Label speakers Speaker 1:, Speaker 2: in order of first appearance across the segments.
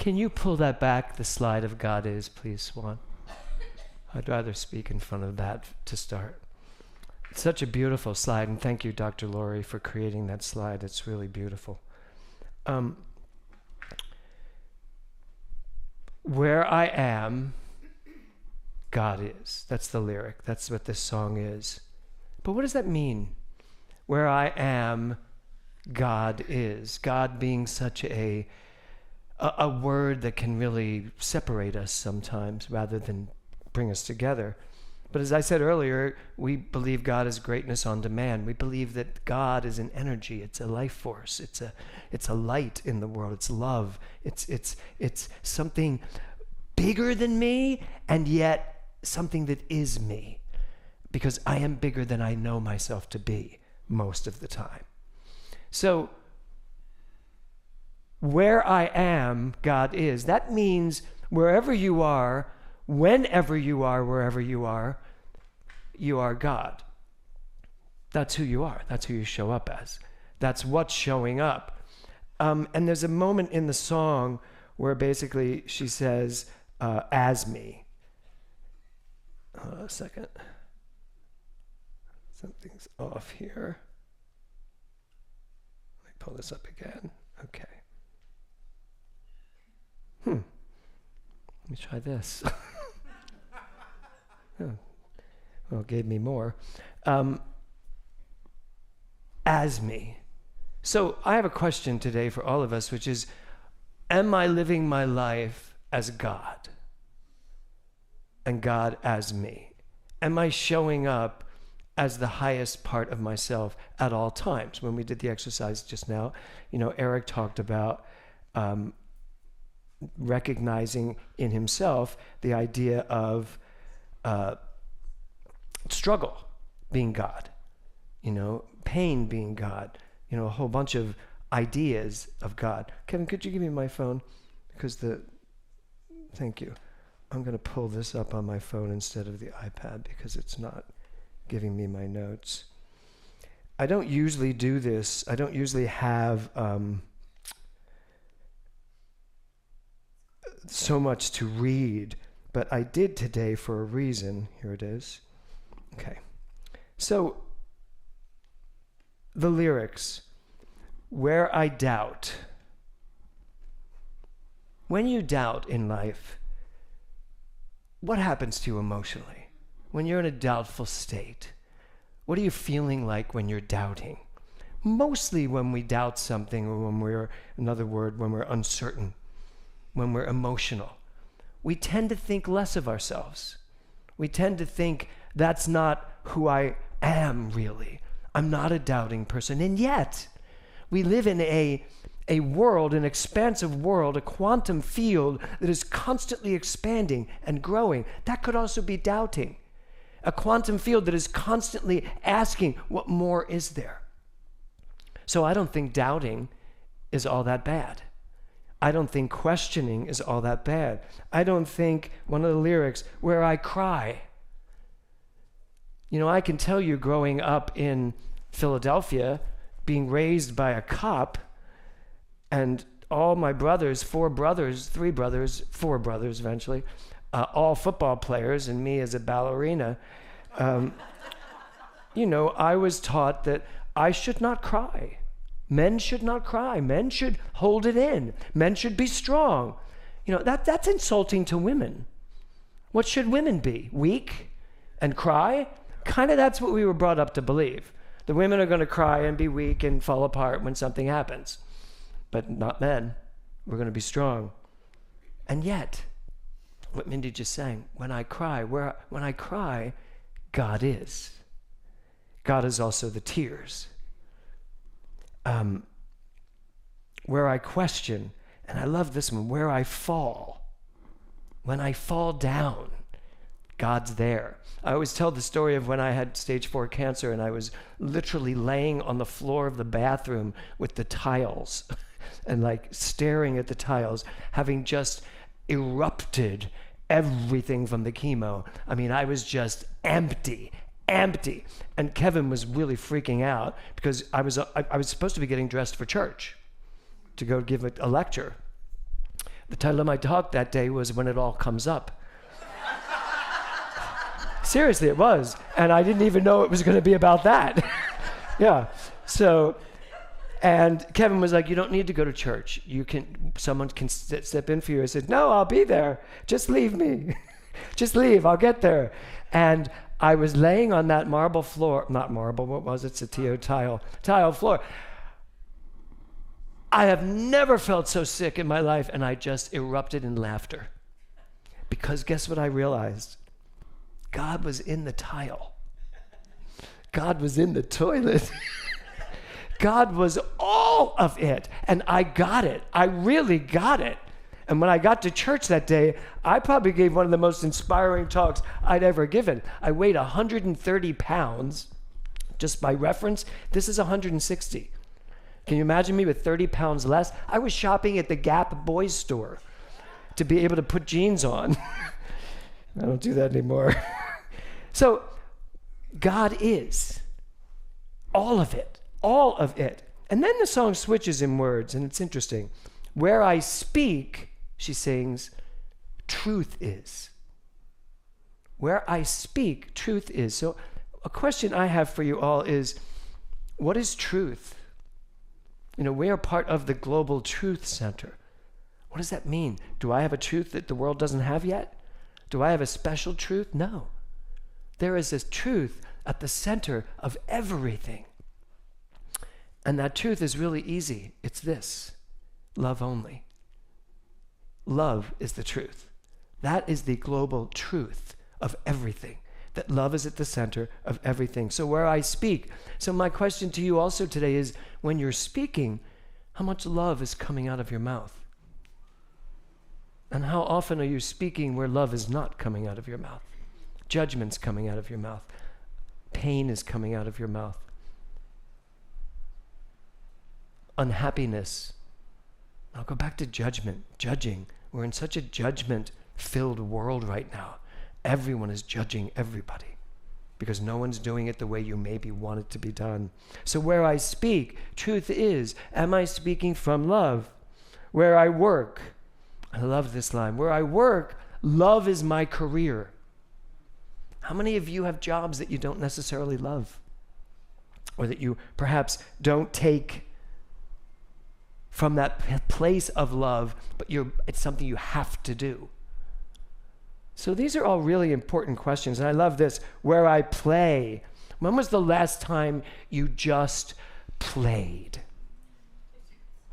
Speaker 1: Can you pull that back, the slide of God is, please, Swan? I'd rather speak in front of that to start. It's such a beautiful slide, and thank you, Dr. Laurie, for creating that slide. It's really beautiful. Where I am, God is. That's the lyric. That's what this song is. But what does that mean? Where I am, God is. God being such a word that can really separate us sometimes rather than bring us together. But as I said earlier, we believe God is greatness on demand. We believe that God is an energy. It's a life force. It's a light in the world. It's love. It's something bigger than me, and yet something that is me, because I am bigger than I know myself to be most of the time. So where I am, God is. That means wherever you are, whenever you are, wherever you are God. That's who you are. That's who you show up as. That's what's showing up. And there's a moment in the song where basically she says, as me. Hold on a second. Something's off here. Let me pull this up again. Okay. Let me try this. Oh. Well, it gave me more. As me. So I have a question today for all of us, which is, am I living my life as God? And God as me? Am I showing up as the highest part of myself at all times? When we did the exercise just now, Eric talked about recognizing in himself the idea of struggle being God, pain being God, a whole bunch of ideas of God. Kevin, could you give me my phone? Because thank you. I'm going to pull this up on my phone instead of the iPad because it's not giving me my notes. I don't usually do this. I don't usually have so much to read, but I did today for a reason. Here it is. Okay. So, the lyrics, where I doubt. When you doubt in life, what happens to you emotionally? When you're in a doubtful state, what are you feeling like when you're doubting? Mostly when we doubt something, or when we're uncertain, when we're emotional, we tend to think less of ourselves. We tend to think, that's not who I am really. I'm not a doubting person. And yet, we live in a world, an expansive world, a quantum field that is constantly expanding and growing. That could also be doubting. A quantum field that is constantly asking, what more is there? So I don't think doubting is all that bad. I don't think questioning is all that bad. I don't think, one of the lyrics, where I cry. I can tell you, growing up in Philadelphia, being raised by a cop, and all my brothers, four brothers eventually, all football players, and me as a ballerina, I was taught that I should not cry. Men should not cry. Men should hold it in. Men should be strong. That's insulting to women. What should women be? Weak and cry? Kind of that's what we were brought up to believe. The women are going to cry and be weak and fall apart when something happens. But not men. We're going to be strong. And yet, what Mindy just sang, when I cry, God is. God is also the tears. Where I question, and I love this one, where I fall. When I fall down, God's there. I always tell the story of when I had stage 4 cancer and I was literally laying on the floor of the bathroom with the tiles and staring at the tiles, having just erupted everything from the chemo. I mean, I was just empty. And Kevin was really freaking out because I was supposed to be getting dressed for church to go give a lecture. The title of my talk that day was When It All Comes Up. Seriously, it was. And I didn't even know it was going to be about that. Yeah. So, and Kevin was like, you don't need to go to church. Someone can step in for you. I said, no, I'll be there. Just leave me. Just leave, I'll get there. And I was laying on that marble floor, not marble, what was it? Satio tile floor. I have never felt so sick in my life, and I just erupted in laughter. Because guess what I realized? God was in the tile. God was in the toilet. God was all of it. And I got it. I really got it. And when I got to church that day, I probably gave one of the most inspiring talks I'd ever given. I weighed 130 pounds. Just by reference, this is 160. Can you imagine me with 30 pounds less? I was shopping at the Gap boys store to be able to put jeans on. I don't do that anymore. So God is all of it, all of it. And then the song switches in words, and it's interesting. Where I speak, she sings, truth is. Where I speak, truth is. So a question I have for you all is, what is truth? You know, we are part of the Global Truth Center. What does that mean? Do I have a truth that the world doesn't have yet? Do I have a special truth? No. There is this truth at the center of everything. And that truth is really easy. It's this: love only. Love is the truth. That is the global truth of everything. That love is at the center of everything. So where I speak. So my question to you also today is, when you're speaking, how much love is coming out of your mouth? And how often are you speaking where love is not coming out of your mouth? Judgment's coming out of your mouth. Pain is coming out of your mouth. Unhappiness. I'll go back to judgment, judging. We're in such a judgment-filled world right now. Everyone is judging everybody because no one's doing it the way you maybe want it to be done. So where I speak, truth is, am I speaking from love? Where I work, I love this line, where I work, love is my career. How many of you have jobs that you don't necessarily love? Or that you perhaps don't take from that place of love, but it's something you have to do? So these are all really important questions. And I love this, where I play. When was the last time you just played?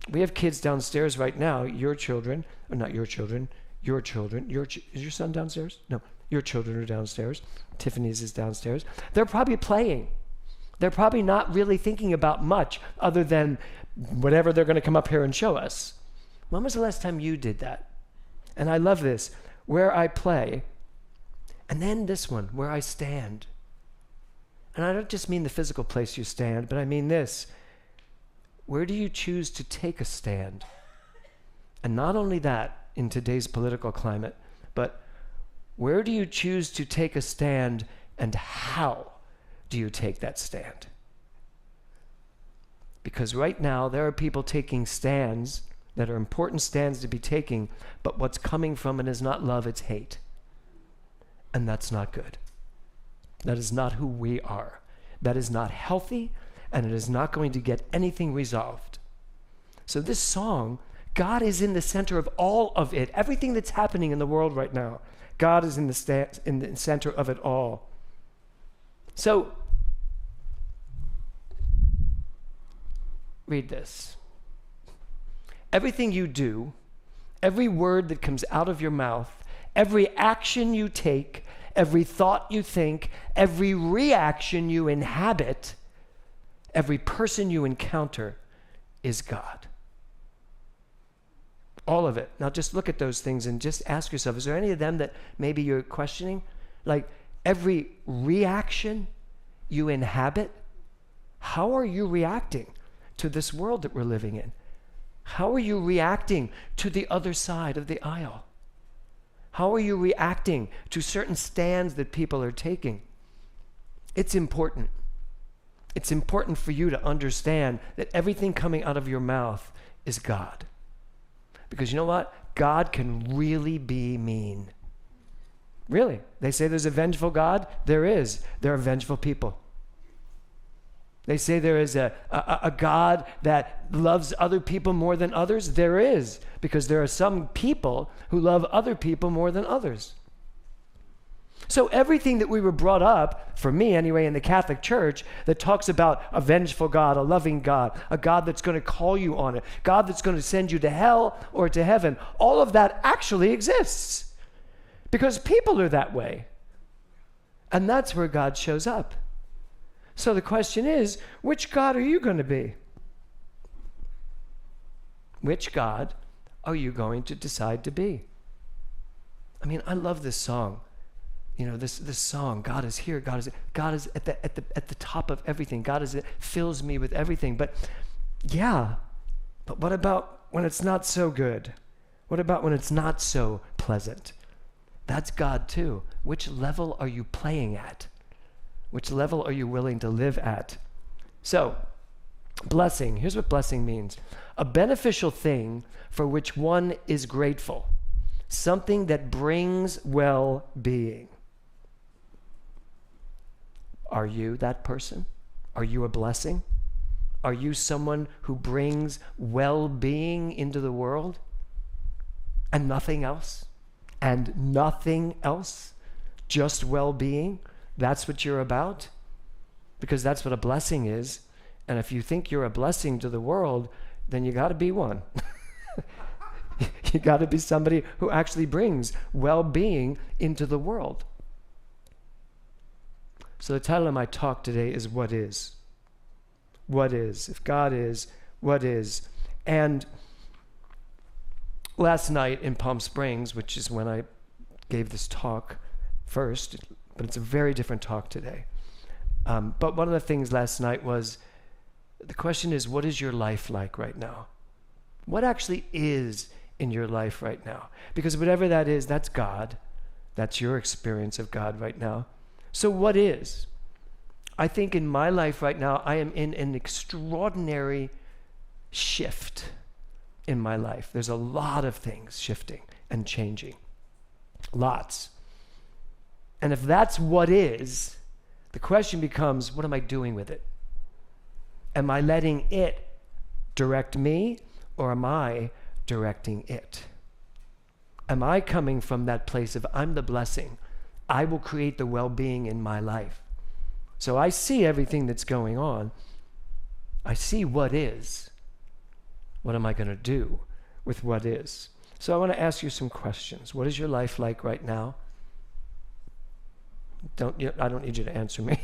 Speaker 1: We have kids downstairs right now, your children, or not your children, your children. Is your son downstairs? No, your children are downstairs. Tiffany's is downstairs. They're probably playing. They're probably not really thinking about much other than whatever they're going to come up here and show us. When was the last time you did that? And I love this, where I play. And then this one, where I stand. And I don't just mean the physical place you stand, but I mean this. Where do you choose to take a stand? And not only that, in today's political climate, but where do you choose to take a stand, and how do you take that stand? Because right now, there are people taking stands that are important stands to be taking, but what's coming from it is not love, it's hate. And that's not good. That is not who we are. That is not healthy, and it is not going to get anything resolved. So this song, God is in the center of all of it. Everything that's happening in the world right now, God is in the center of it all. So, read this. Everything you do, every word that comes out of your mouth, every action you take, every thought you think, every reaction you inhabit, every person you encounter is God. All of it. Now just look at those things and just ask yourself, is there any of them that maybe you're questioning? Like every reaction you inhabit, how are you reacting to this world that we're living in? How are you reacting to the other side of the aisle? How are you reacting to certain stands that people are taking? It's important. It's important for you to understand that everything coming out of your mouth is God. Because you know what? God can really be mean. Really. They say there's a vengeful God. There is. There are vengeful people. They say there is a God that loves other people more than others. There is, because there are some people who love other people more than others. So everything that we were brought up, for me anyway, in the Catholic Church, that talks about a vengeful God, a loving God, a God that's going to call you on it, God that's going to send you to hell or to heaven, all of that actually exists because people are that way. And that's where God shows up. So the question is, which God are you going to be? Which God are you going to decide to be? I mean, I love this song. You know, this song, God is here, God is at the top of everything. Fills me with everything. But what about when it's not so good? What about when it's not so pleasant? That's God too. Which level are you playing at? Which level are you willing to live at? So, blessing, here's what blessing means. A beneficial thing for which one is grateful. Something that brings well-being. Are you that person? Are you a blessing? Are you someone who brings well-being into the world? And nothing else? And nothing else? Just well-being? That's what you're about? Because that's what a blessing is. And if you think you're a blessing to the world, then you got to be one. You got to be somebody who actually brings well-being into the world. So the title of my talk today is What Is? What is? If God is, what is? And last night in Palm Springs, which is when I gave this talk first, but it's a very different talk today. But one of the things last night was, the question is, what is your life like right now? What actually is in your life right now? Because whatever that is, that's God. That's your experience of God right now. So what is? I think in my life right now, I am in an extraordinary shift in my life. There's a lot of things shifting and changing. Lots. And if that's what is, the question becomes, what am I doing with it? Am I letting it direct me, or am I directing it? Am I coming from that place of I'm the blessing? I will create the well-being in my life. So I see everything that's going on. I see what is. What am I going to do with what is? So I want to ask you some questions. What is your life like right now? I don't need you to answer me.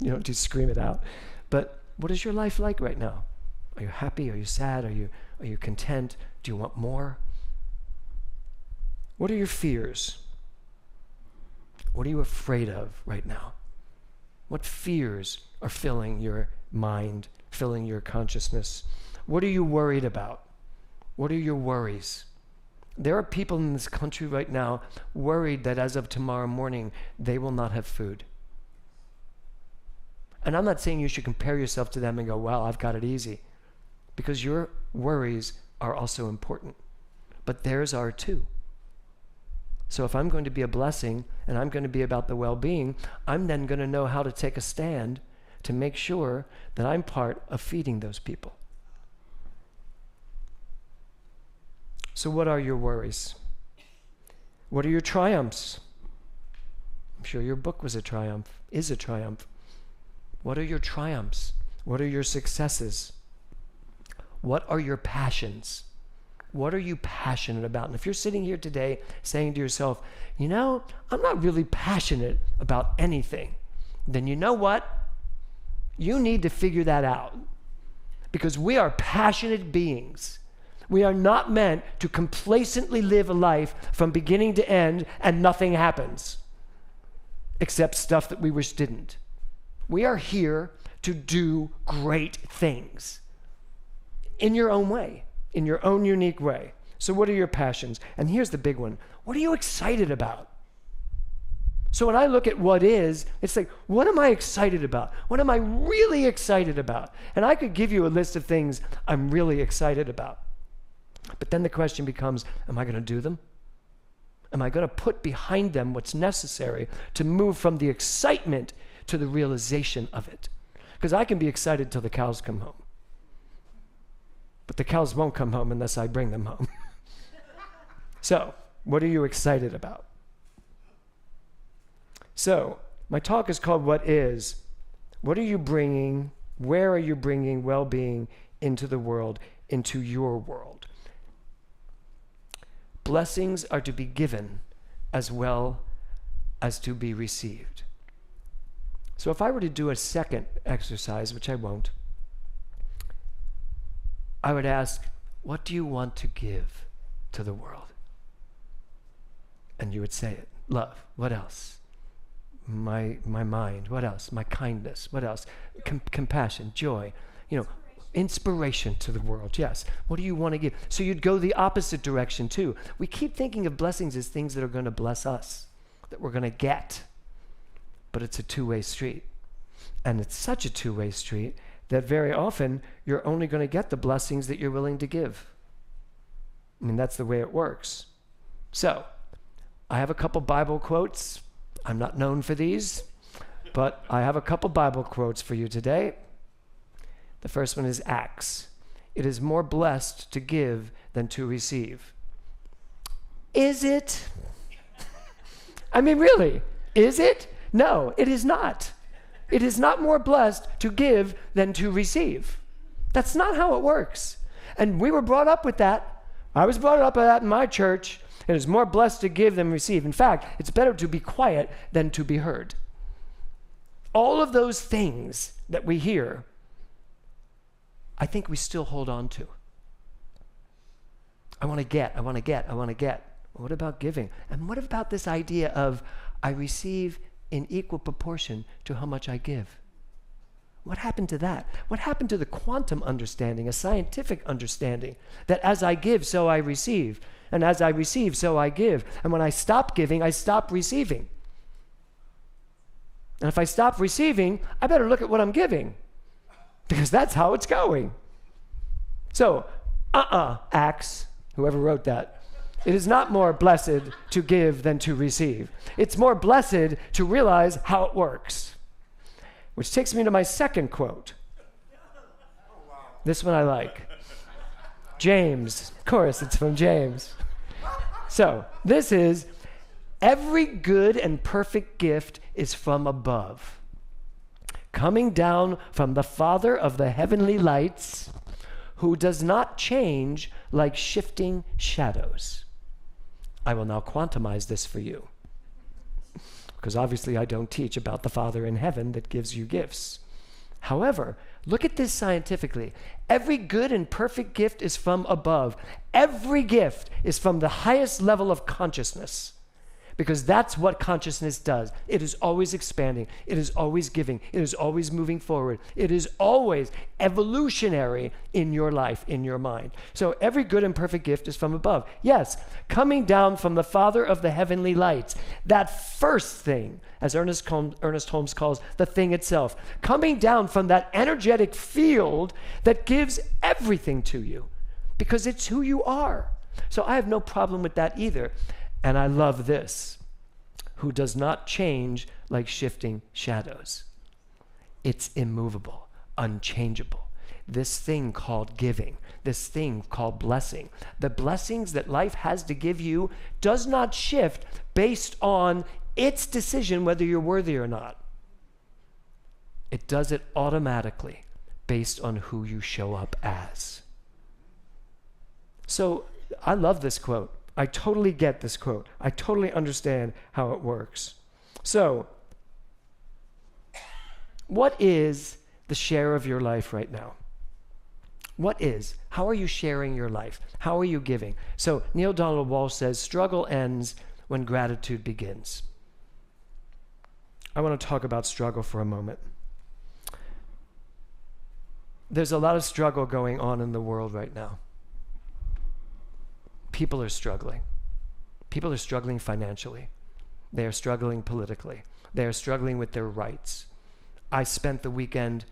Speaker 1: You don't just scream it out. But what is your life like right now? Are you happy? Are you sad? Are you content? Do you want more? What are your fears? What are you afraid of right now? What fears are filling your mind, filling your consciousness? What are you worried about? What are your worries? There are people in this country right now worried that as of tomorrow morning, they will not have food. And I'm not saying you should compare yourself to them and go, well, I've got it easy. Because your worries are also important. But theirs are too. So if I'm going to be a blessing and I'm going to be about the well-being, I'm then going to know how to take a stand to make sure that I'm part of feeding those people. So what are your worries? What are your triumphs? I'm sure your book was a triumph, is a triumph. What are your triumphs? What are your successes? What are your passions? What are you passionate about? And if you're sitting here today saying to yourself, you know, I'm not really passionate about anything, then you know what? You need to figure that out. Because we are passionate beings. We are not meant to complacently live a life from beginning to end and nothing happens, except stuff that we wish didn't. We are here to do great things in your own way. In your own unique way. So what are your passions? And here's the big one. What are you excited about? So when I look at what is, it's like, what am I excited about? What am I really excited about? And I could give you a list of things I'm really excited about. But then the question becomes, am I going to do them? Am I going to put behind them what's necessary to move from the excitement to the realization of it? Because I can be excited till the cows come home. But the cows won't come home unless I bring them home. So, what are you excited about? So, my talk is called What Is? What are you bringing? Where are you bringing well-being into the world, into your world? Blessings are to be given as well as to be received. So if I were to do a second exercise, which I won't, I would ask, what do you want to give to the world? And you would say it. Love. What else? My mind. What else? My kindness. What else? Compassion, joy. Inspiration to the world. Yes. What do you want to give? So you'd go the opposite direction too. We keep thinking of blessings as things that are going to bless us, that we're going to get. But it's a two-way street. And it's such a two-way street that very often you're only going to get the blessings that you're willing to give. I mean, that's the way it works. So, I have a couple Bible quotes. I'm not known for these, but I have a couple Bible quotes for you today. The first one is Acts. It is more blessed to give than to receive. Is it? I mean, really, is it? No, it is not. It is not more blessed to give than to receive. That's not how it works. And we were brought up with that. I was brought up with that in my church. It is more blessed to give than receive. In fact, it's better to be quiet than to be heard. All of those things that we hear, I think we still hold on to. I want to get. What about giving? And what about this idea of I receive in equal proportion to how much I give? What happened to that? What happened to the quantum understanding, a scientific understanding, that as I give, so I receive, and as I receive, so I give, and when I stop giving, I stop receiving. And if I stop receiving, I better look at what I'm giving, because that's how it's going. So, Acts, whoever wrote that, it is not more blessed to give than to receive. It's more blessed to realize how it works. Which takes me to my second quote. This one I like. James. Of course, it's from James. So, this is, every good and perfect gift is from above, coming down from the Father of the heavenly lights, who does not change like shifting shadows. I will now quantumize this for you, because obviously I don't teach about the Father in heaven that gives you gifts. However, look at this scientifically. Every good and perfect gift is from above. Every gift is from the highest level of consciousness, because that's what consciousness does. It is always expanding. It is always giving. It is always moving forward. It is always evolutionary in your life, in your mind. So every good and perfect gift is from above. Yes, coming down from the Father of the heavenly lights. That first thing, as Ernest Holmes calls the thing itself, coming down from that energetic field that gives everything to you, because it's who you are. So I have no problem with that either. And I love this, who does not change like shifting shadows. It's immovable, unchangeable. This thing called giving, this thing called blessing, the blessings that life has to give you does not shift based on its decision whether you're worthy or not. It does it automatically based on who you show up as. So I love this quote. I totally get this quote. I totally understand how it works. So, what is the share of your life right now? What is? How are you sharing your life? How are you giving? So, Neil Donald Walsh says, struggle ends when gratitude begins. I want to talk about struggle for a moment. There's a lot of struggle going on in the world right now. People are struggling. People are struggling financially. They are struggling politically. They are struggling with their rights. We spent the weekend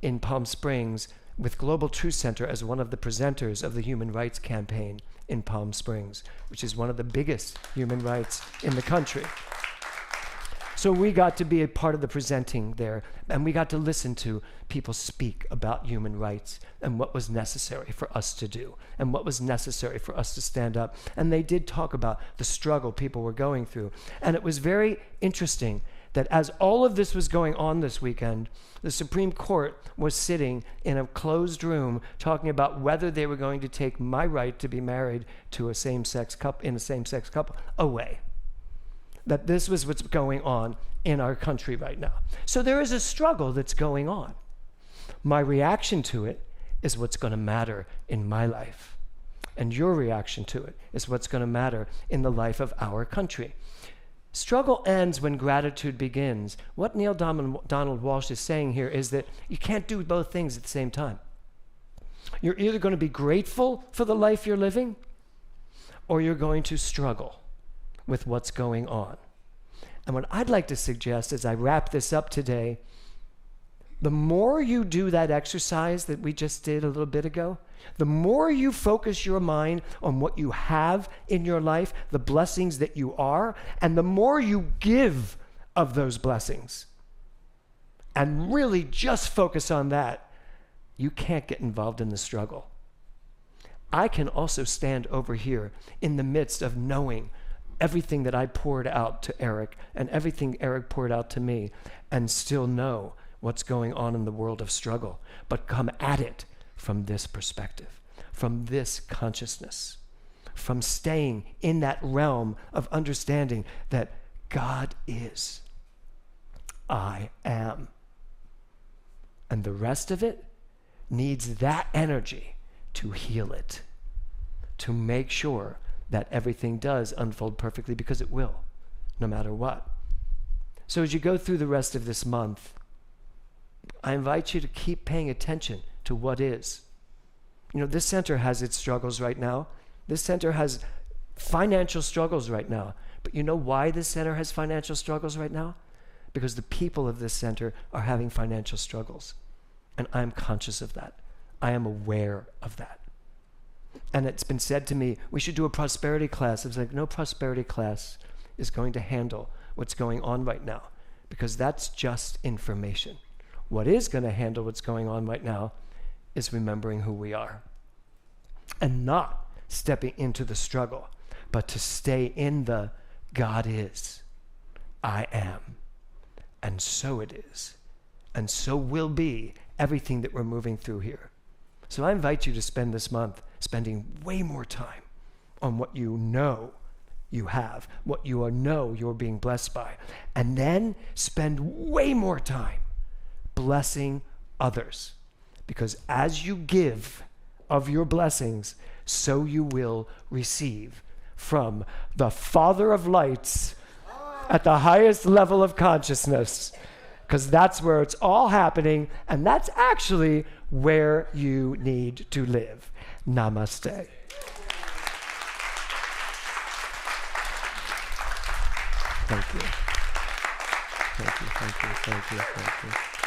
Speaker 1: in Palm Springs with Global Truth Center as one of the presenters of the Human Rights Campaign in Palm Springs, which is one of the biggest human rights in the country. So we got to be a part of the presenting there, and we got to listen to people speak about human rights and what was necessary for us to do and what was necessary for us to stand up. And they did talk about the struggle people were going through. And it was very interesting that as all of this was going on this weekend, the Supreme Court was sitting in a closed room talking about whether they were going to take my right to be married to a same-sex couple away. That this was what's going on in our country right now. So there is a struggle that's going on. My reaction to it is what's going to matter in my life. And your reaction to it is what's going to matter in the life of our country. Struggle ends when gratitude begins. What Neil Donald Walsh is saying here is that you can't do both things at the same time. You're either going to be grateful for the life you're living, or you're going to struggle with what's going on. And what I'd like to suggest as I wrap this up today, the more you do that exercise that we just did a little bit ago, the more you focus your mind on what you have in your life, the blessings that you are, and the more you give of those blessings, and really just focus on that, you can't get involved in the struggle. I can also stand over here in the midst of knowing everything that I poured out to Eric and everything Eric poured out to me, and still know what's going on in the world of struggle, but come at it from this perspective, from this consciousness, from staying in that realm of understanding that God is, I am. And the rest of it needs that energy to heal it, to make sure that everything does unfold perfectly, because it will, no matter what. So as you go through the rest of this month, I invite you to keep paying attention to what is. You know, this center has its struggles right now. This center has financial struggles right now. But you know why this center has financial struggles right now? Because the people of this center are having financial struggles. And I'm conscious of that. I am aware of that. And it's been said to me, we should do a prosperity class. I was like, no prosperity class is going to handle what's going on right now, because that's just information. What is going to handle what's going on right now is remembering who we are and not stepping into the struggle, but to stay in the God is, I am, and so it is, and so will be everything that we're moving through here. So I invite you to spend this month spending way more time on what you know you have, what you know you're being blessed by, and then spend way more time blessing others. Because as you give of your blessings, so you will receive from the Father of lights at the highest level of consciousness. Because that's where it's all happening, and that's actually where you need to live. Namaste. Thank you. Thank you, thank you, thank you, thank you.